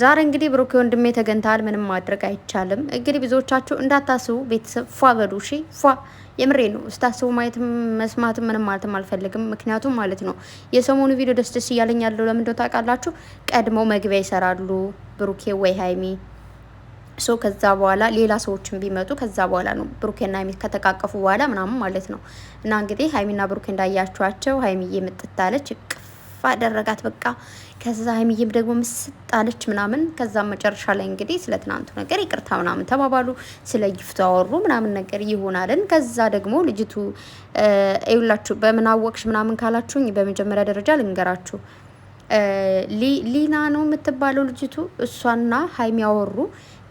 ዛሬ እንግዲህ ብሩክ ወንድሜ ተገንታል። ምንም ማድረግ አይቻልም። እንግዲህ ብዙዎቻችሁ እንዳታስቡ ቤተሰብ ፏ በሉ እሺ። ፏ የምሬ ነው። ስታስቡ ማየትም መስማትም ምንም ማለትም አልፈልግም። ምክንያቱም ማለት ነው የሰሞኑ ቪዲዮ ደስ ደስ እያለኝ ያለው ለምን እንደው ታውቃላችሁ? ቀድመው መግቢያ ይሰራሉ ብሩኬ ወይ ሀይሚ ሶ ከዛ በኋላ ሌላ ሰዎችን ቢመጡ ከዛ በኋላ ነው ብሩኬና ሀይሚ ከተቃቀፉ በኋላ ምናምን ማለት ነው። እና እንግዲህ ሀይሚና ብሩኬ እንዳያችኋቸው ሀይሚዬ ምጥታለች አደረጋት በቃ። ከዛ ሀይሚዬም ደግሞ ምስጣለች ምናምን። ከዛ መጨረሻ ላይ እንግዲህ ስለ ትናንቱ ነገር ይቅርታ ምናምን ተባባሉ። ስለ ጊፍቱ አወሩ ምናምን ነገር ይሆናልን። ከዛ ደግሞ ልጅቱ ይውላችሁ በምን አወቅሽ ምናምን ካላችሁኝ በመጀመሪያ ደረጃ ልንገራችሁ። ሊና ነው የምትባለው ልጅቱ። እሷና ሀይሚ ያወሩ።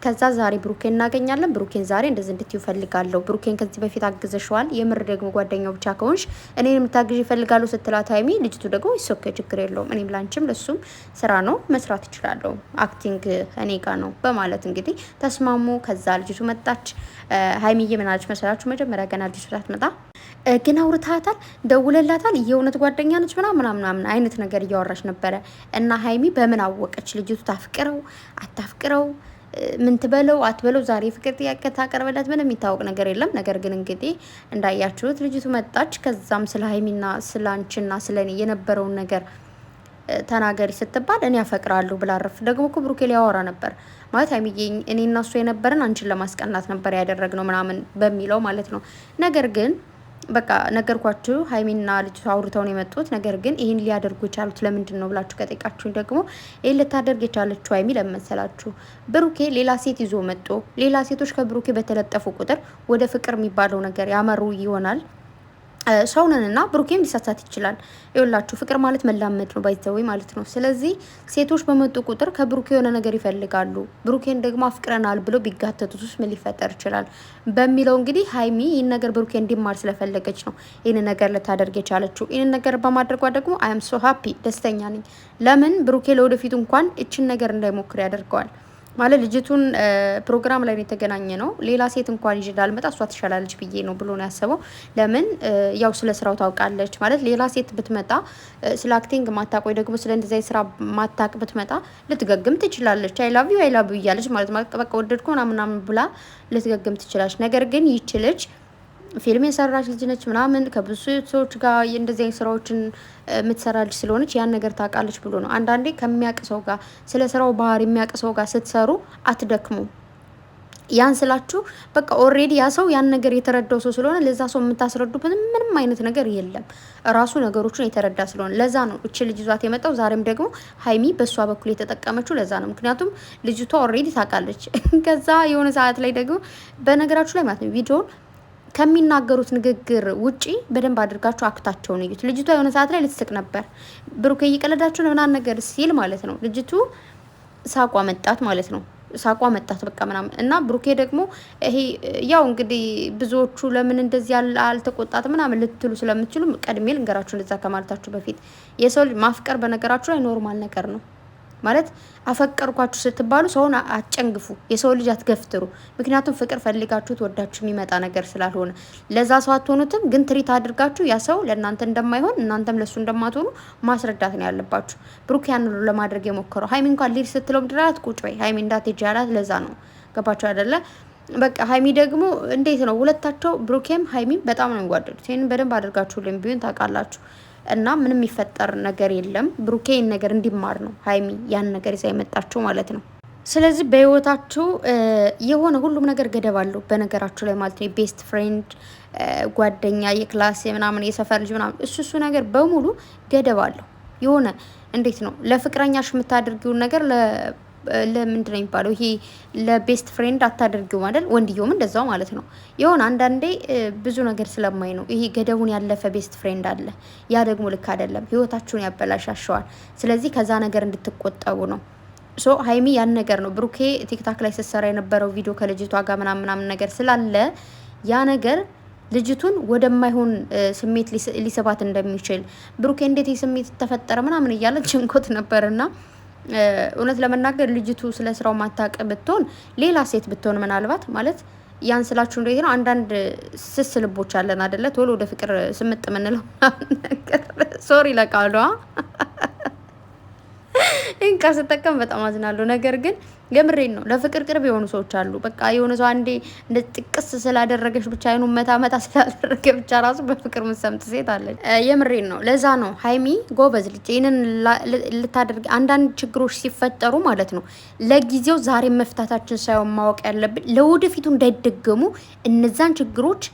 ከዛ ዛሬ ብሩኬን እናገኛለን። ብሩኬን ዛሬ እንደዚህ እንድትዩ ፈልጋለሁ። ብሩኬን ከዚህ በፊት አግዘሽዋል። የምር ደግሞ ጓደኛው ብቻ ከሆንሽ እኔን የምታግዥ ይፈልጋሉ ስትላት ሀይሚ ልጅቱ ደግሞ ይሶከ ችግር የለውም እኔም ላንቺም ለሱም ስራ ነው መስራት ይችላለሁ። አክቲንግ እኔ ጋ ነው በማለት እንግዲህ ተስማሙ። ከዛ ልጅቱ መጣች። ሀይሚዬ ምን አለች መሰላችሁ? መጀመሪያ ገና ልጅቱ ሳትመጣ ግን አውርታታል፣ ደውለላታል። የእውነት ጓደኛ ነች ምናምን አይነት ነገር እያወራች ነበረ። እና ሀይሚ በምን አወቀች ልጅቱ ታፍቅረው አታፍቅረው ምን ትበለው አትበለው ዛሬ ፍቅር ጥያቄ ታቀርበላት ምንም የሚታወቅ ነገር የለም። ነገር ግን እንግዲህ እንዳያችሁት ልጅቱ መጣች። ከዛም ስለ ሀይሚና ስለ አንቺና ስለኔ የነበረውን ነገር ተናገሪ ስትባል እኔ አፈቅራለሁ ብላ አረፍ። ደግሞ እኮ ብሩኬ ሊያወራ ነበር ማለት ሀይሚዬ እኔ እና እሱ የነበረን አንቺን ለማስቀናት ነበር ያደረግነው ምናምን በሚለው ማለት ነው። ነገር ግን በቃ ነገርኳችሁ። ሀይሚና ልጅቷ አውርተው ነው የመጡት። ነገር ግን ይህን ሊያደርጉ የቻሉት ለምንድን ነው ብላችሁ ከጠይቃችሁኝ ደግሞ ይህን ልታደርግ የቻለችው ሀይሚ ለመሰላችሁ ብሩኬ ሌላ ሴት ይዞ መጦ ሌላ ሴቶች ከብሩኬ በተለጠፉ ቁጥር ወደ ፍቅር የሚባለው ነገር ያመሩ ይሆናል። ሰውነንና ብሩኬም ሊሳሳት ይችላል። ይኸውላችሁ ፍቅር ማለት መላመድ ነው ባይዘወይ ማለት ነው። ስለዚህ ሴቶች በመጡ ቁጥር ከብሩኬ የሆነ ነገር ይፈልጋሉ። ብሩኬን ደግሞ አፍቅረናል ብሎ ቢጋተቱት ውስጥ ምን ሊፈጠር ይችላል በሚለው እንግዲህ ሀይሚ ይህን ነገር ብሩኬ እንዲማር ስለፈለገች ነው ይህን ነገር ልታደርግ የቻለችው። ይህን ነገር በማድረጓ ደግሞ አም ሶ ሀፒ ደስተኛ ነኝ። ለምን ብሩኬ ለወደፊቱ እንኳን እችን ነገር እንዳይሞክር ያደርገዋል። ማለት ልጅቱን ፕሮግራም ላይ የተገናኘ ነው። ሌላ ሴት እንኳን ይዤ እንዳልመጣ እሷ ትሻላለች ብዬ ነው ብሎ ነው ያሰበው። ለምን ያው ስለ ስራው ታውቃለች ማለት ሌላ ሴት ብትመጣ ስለ አክቲንግ ማታቆይ ደግሞ ስለ እንደዚህ ስራ ማታቅ ብትመጣ ልትገግም ትችላለች። አይ ላቭ ዩ እያለች ማለት በቃ ወደድኩ ምናምን ብላ ልትገግም ትችላለች። ነገር ግን ይችልች ፊልም የሰራች ልጅ ነች ምናምን ከብዙ ሰዎች ጋር እንደዚህ አይነት ስራዎችን የምትሰራ ልጅ ስለሆነች ያን ነገር ታውቃለች ብሎ ነው። አንዳንዴ ከሚያውቅ ሰው ጋር ስለ ስራው ባህሪ የሚያውቅ ሰው ጋር ስትሰሩ አትደክሙ። ያን ስላችሁ በቃ ኦሬዲ ያ ሰው ያን ነገር የተረዳው ሰው ስለሆነ ለዛ ሰው የምታስረዱበት ምንም አይነት ነገር የለም። ራሱ ነገሮችን የተረዳ ስለሆነ ለዛ ነው እቺ ልጅ ይዟት የመጣው። ዛሬም ደግሞ ሀይሚ በሷ በኩል የተጠቀመችው ለዛ ነው። ምክንያቱም ልጅቷ ኦሬዲ ታውቃለች። ከዛ የሆነ ሰዓት ላይ ደግሞ በነገራችሁ ላይ ማለት ነው ቪዲዮን ከሚናገሩት ንግግር ውጪ በደንብ አድርጋችሁ አክታቸውን እዩት። ልጅቷ የሆነ ሰዓት ላይ ልትስቅ ነበር። ብሩኬ እየቀለዳችሁ ነው ምናምን ነገር ሲል ማለት ነው ልጅቱ ሳቋ መጣት ማለት ነው። ሳቋ መጣት በቃ ምናምን እና ብሩኬ ደግሞ ይሄ ያው እንግዲህ ብዙዎቹ ለምን እንደዚህ አልተቆጣት ምናምን ልትሉ ስለምትችሉ ቀድሜ ልንገራችሁ እንደዛ ከማለታችሁ በፊት የሰው ልጅ ማፍቀር በነገራችሁ ላይ ኖርማል ነገር ነው። ማለት አፈቀርኳችሁ ስትባሉ ሰውን አጨንግፉ፣ የሰው ልጅ አትገፍትሩ። ምክንያቱም ፍቅር ፈልጋችሁት ወዳችሁ የሚመጣ ነገር ስላልሆነ ለዛ ሰው አትሆኑትም። ግን ትሪት አድርጋችሁ ያ ሰው ለእናንተ እንደማይሆን እናንተም ለሱ እንደማትሆኑ ማስረዳት ነው ያለባችሁ። ብሩክ ያን ለማድረግ የሞከረው ሀይሚ እንኳን ሊድ ስትለው ምድራት ቁጭ በይ ሀይሚ እንዳትሄጂ ያላት ለዛ ነው። ገባችሁ አይደለ? በቃ ሀይሚ ደግሞ እንዴት ነው ሁለታቸው ብሩኬም ሀይሚም በጣም ነው የሚዋደዱት። ይሄንን በደንብ አድርጋችሁልኝ ቢሆን ታውቃላችሁ። እና ምንም የሚፈጠር ነገር የለም። ብሩኬ ይህን ነገር እንዲማር ነው ሀይሚ ያን ነገር ይዛ የመጣችው ማለት ነው። ስለዚህ በህይወታችሁ የሆነ ሁሉም ነገር ገደብ አለው በነገራችሁ ላይ ማለት ነው። የቤስት ፍሬንድ ጓደኛ፣ የክላስ ምናምን፣ የሰፈር ልጅ ምናምን እሱ ነገር በሙሉ ገደብ አለው። የሆነ እንዴት ነው ለፍቅረኛሽ የምታደርጊውን ነገር ለምንድን ነው የሚባለው? ይሄ ለቤስት ፍሬንድ አታደርጊው ማለት ወንድየውም እንደዛው ማለት ነው። የሆነ አንዳንዴ ብዙ ነገር ስለማይ ነው ይሄ ገደቡን ያለፈ ቤስት ፍሬንድ አለ። ያ ደግሞ ልክ አይደለም፣ ህይወታችሁን ያበላሻሸዋል። ስለዚህ ከዛ ነገር እንድትቆጠቡ ነው። ሶ ሀይሚ ያን ነገር ነው ብሩኬ ቲክታክ ላይ ስትሰራ የነበረው ቪዲዮ ከልጅቷ ጋር ምናምን ነገር ስላለ ያ ነገር ልጅቱን ወደማይሆን ስሜት ሊስባት እንደሚችል ብሩኬ እንዴት ስሜት ተፈጠረ ምናምን እያለ ጭንቆት ነበርና እውነት ለመናገር ልጅቱ ስለ ስራው ማታቅ ብትሆን ሌላ ሴት ብትሆን ምናልባት ማለት ያን ስላችሁ እንዴት ነው አንዳንድ ስስ ልቦች አለን አይደለ? ቶሎ ወደ ፍቅር ስምጥ ምንለው ነገር ሶሪ ለቃሏ እንካ ስጠቀም በጣም አዝናለሁ። ነገር ግን የምሬን ነው። ለፍቅር ቅርብ የሆኑ ሰዎች አሉ። በቃ የሆነ ሰው አንዴ እንደ ጥቅስ ስላደረገች ብቻ አይኑን መታ ስላደረገ ብቻ ራሱ በፍቅር ምሰምት ሴት አለች። የምሬን ነው። ለዛ ነው ሀይሚ ጎበዝ ልጅ ይህንን ልታደርግ አንዳንድ ችግሮች ሲፈጠሩ ማለት ነው ለጊዜው ዛሬ መፍታታችን ሳይሆን ማወቅ ያለብን ለወደፊቱ እንዳይደገሙ እነዛን ችግሮች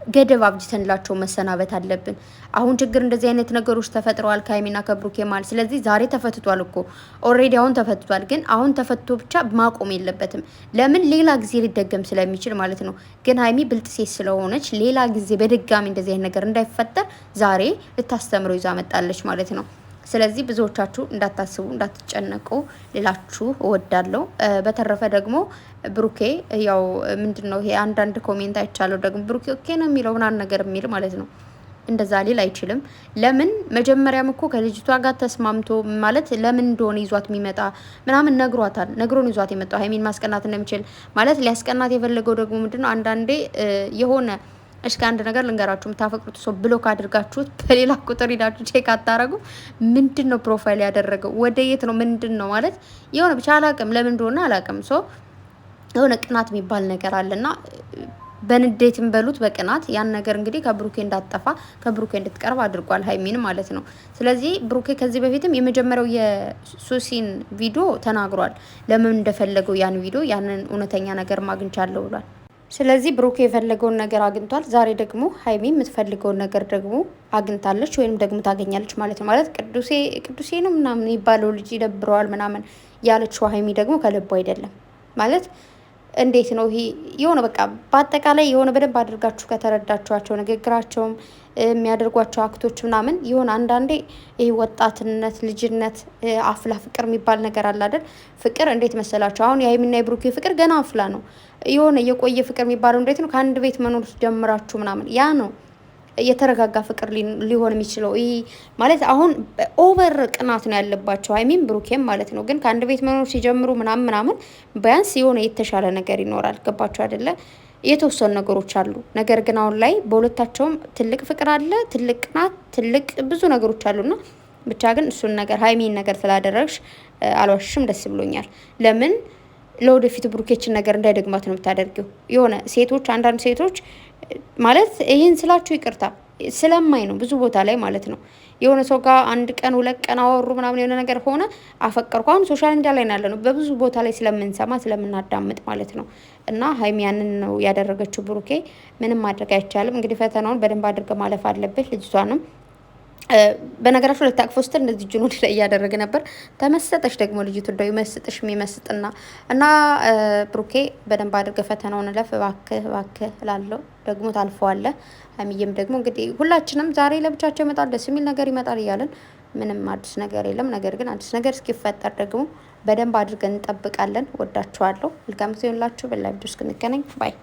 ገደብ አብጅተንላቸው መሰናበት አለብን። አሁን ችግር እንደዚህ አይነት ነገሮች ተፈጥረዋል ከሀይሚና ከብሩኬ ማለት። ስለዚህ ዛሬ ተፈትቷል እኮ ኦልሬዲ አሁን ተፈትቷል። ግን አሁን ተፈቶ ብቻ ማቆም የለበትም። ለምን ሌላ ጊዜ ሊደገም ስለሚችል ማለት ነው። ግን ሀይሚ ብልጥ ሴት ስለሆነች ሌላ ጊዜ በድጋሚ እንደዚህ አይነት ነገር እንዳይፈጠር ዛሬ ልታስተምረው ይዛ መጣለች ማለት ነው። ስለዚህ ብዙዎቻችሁ እንዳታስቡ እንዳትጨነቁ ሌላችሁ እወዳለሁ። በተረፈ ደግሞ ብሩኬ ያው ምንድነው ይሄ አንዳንድ ኮሜንት አይቻለሁ ደግሞ ብሩኬ ኦኬ ነው የሚለው ምናምን ነገር የሚል ማለት ነው። እንደዛ ሊል አይችልም። ለምን መጀመሪያም እኮ ከልጅቷ ጋር ተስማምቶ ማለት ለምን እንደሆነ ይዟት የሚመጣ ምናምን ነግሯታል። ነግሮን ይዟት የመጣው ሀይሚን ማስቀናት እንደሚችል ማለት ሊያስቀናት የፈለገው ደግሞ ምንድነው አንዳንዴ የሆነ እስከ አንድ ነገር ልንገራችሁ፣ የምታፈቅሩት ሰው ብሎክ አድርጋችሁት በሌላ ቁጥር ሄዳችሁ ቼክ አታረጉ። ምንድን ነው ፕሮፋይል ያደረገው ወደ የት ነው ምንድን ነው ማለት የሆነ ብቻ አላቅም፣ ለምን እንደሆነ አላቅም። ሶ የሆነ ቅናት የሚባል ነገር አለና በንዴትም በሉት በቅናት ያን ነገር እንግዲህ ከብሩኬ እንዳጠፋ ከብሩኬ እንድትቀርብ አድርጓል ሀይሚን ማለት ነው። ስለዚህ ብሩኬ ከዚህ በፊትም የመጀመሪያው የሱሲን ቪዲዮ ተናግሯል። ለምን እንደፈለገው ያን ቪዲዮ ያንን እውነተኛ ነገር ማግኝቻለሁ ብሏል። ስለዚህ ብሩኬ የፈለገውን ነገር አግኝቷል። ዛሬ ደግሞ ሀይሚ የምትፈልገውን ነገር ደግሞ አግኝታለች ወይም ደግሞ ታገኛለች ማለት ነው። ማለት ቅዱሴ ነው ምናምን የሚባለው ልጅ ይደብረዋል ምናምን ያለችው ሀይሚ ደግሞ ከልቡ አይደለም ማለት እንዴት ነው ይሄ የሆነ በቃ በአጠቃላይ የሆነ በደንብ አድርጋችሁ ከተረዳችኋቸው ንግግራቸውም የሚያደርጓቸው አክቶች ምናምን የሆነ አንዳንዴ ይሄ ወጣትነት ልጅነት አፍላ ፍቅር የሚባል ነገር አለ አይደል? ፍቅር እንዴት መሰላችሁ? አሁን የሀይሚና የብሩኬ ፍቅር ገና አፍላ ነው። የሆነ የቆየ ፍቅር የሚባለው እንዴት ነው? ከአንድ ቤት መኖር ጀምራችሁ ምናምን ያ ነው የተረጋጋ ፍቅር ሊሆን የሚችለው። ይሄ ማለት አሁን ኦቨር ቅናት ነው ያለባቸው ሀይሚም ብሩኬም ማለት ነው። ግን ከአንድ ቤት መኖር ሲጀምሩ ምናምን ቢያንስ የሆነ የተሻለ ነገር ይኖራል። ገባችሁ አይደለ? የተወሰኑ ነገሮች አሉ። ነገር ግን አሁን ላይ በሁለታቸውም ትልቅ ፍቅር አለ፣ ትልቅ ቅናት፣ ትልቅ ብዙ ነገሮች አሉና ብቻ ግን እሱን ነገር ሀይሚን ነገር ስላደረግሽ አልዋሽም፣ ደስ ብሎኛል። ለምን ለወደፊቱ ብሩኬችን ነገር እንዳይደግማት ነው የምታደርጊው። የሆነ ሴቶች አንዳንድ ሴቶች ማለት ይህን ስላችሁ ይቅርታ ስለማይ ነው ብዙ ቦታ ላይ ማለት ነው የሆነ ሰው ጋር አንድ ቀን ሁለት ቀን አወሩ ምናምን የሆነ ነገር ሆነ አፈቀርኩ። አሁን ሶሻል ሚዲያ ላይ ያለ ነው በብዙ ቦታ ላይ ስለምንሰማ ስለምናዳምጥ ማለት ነው። እና ሀይሚ ያንን ነው ያደረገችው። ብሩኬ ምንም ማድረግ አይቻልም። እንግዲህ ፈተናውን በደንብ አድርገ ማለፍ አለበት። ልጅቷንም በነገራችሁ ልታቅፎ ስትል እንደዚህ እጁን ወደ ላይ እያደረገ ነበር። ተመሰጠች ደግሞ ልጅቱ እንደው ይመስጥሽ የሚመስጥና እና ብሩኬ በደንብ አድርገ ፈተናውን ለፍ እባክህ እላለሁ። ደግሞ ታልፈዋለህ። ሀይሚዬም ደግሞ እንግዲህ ሁላችንም ዛሬ ለብቻቸው ይመጣል ደስ የሚል ነገር ይመጣል እያለን ምንም አዲስ ነገር የለም። ነገር ግን አዲስ ነገር እስኪፈጠር ደግሞ በደንብ አድርገን እንጠብቃለን። ወዳችኋለሁ። መልካም ጊዜ ይሁንላችሁ። በሌላ ቪዲዮ እስክንገናኝ ባይ